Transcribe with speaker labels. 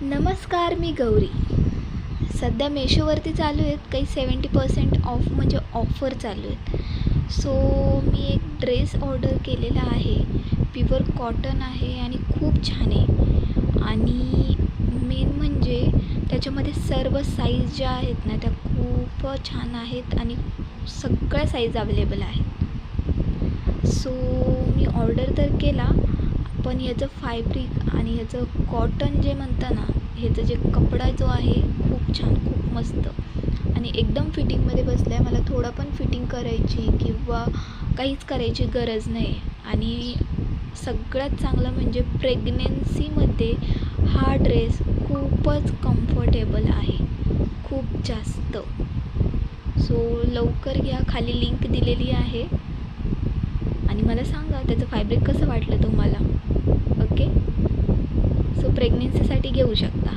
Speaker 1: नमस्कार, मी गौरी. सध्या मेशोवरती चालू आहेत काही 70% ऑफ म्हणजे ऑफर चालू आहेत. सो मी एक ड्रेस ऑर्डर केलेला आहे. प्युअर कॉटन आहे आणि खूप छान आहे. आणि मेन म्हणजे त्याच्यामध्ये सर्व साईज ज्या आहेत ना त्या खूप छान आहेत आणि सगळ्या साईज अवेलेबल आहेत. सो मी ऑर्डर तर केला, पण ह्याचं फॅब्रिक आणि ह्याचं कॉटन जे म्हणता ना, ह्याचं जे कपडा जो आहे खूप छान, खूप मस्त आणि एकदम फिटिंगमध्ये बसलं आहे. मला थोडं पण फिटिंग करायची किंवा काहीच करायची गरज नाही. आणि सगळ्यात चांगलं म्हणजे प्रेग्नेन्सीमध्ये हा ड्रेस खूपच कम्फर्टेबल आहे, खूप जास्त. सो लवकर घ्या, खाली लिंक दिलेली आहे आणि मला सांगा त्याचं फॅब्रिक कसं वाटलं तुम्हाला. ओके, सो प्रेग्नेन्सीसाठी घेऊ शकता.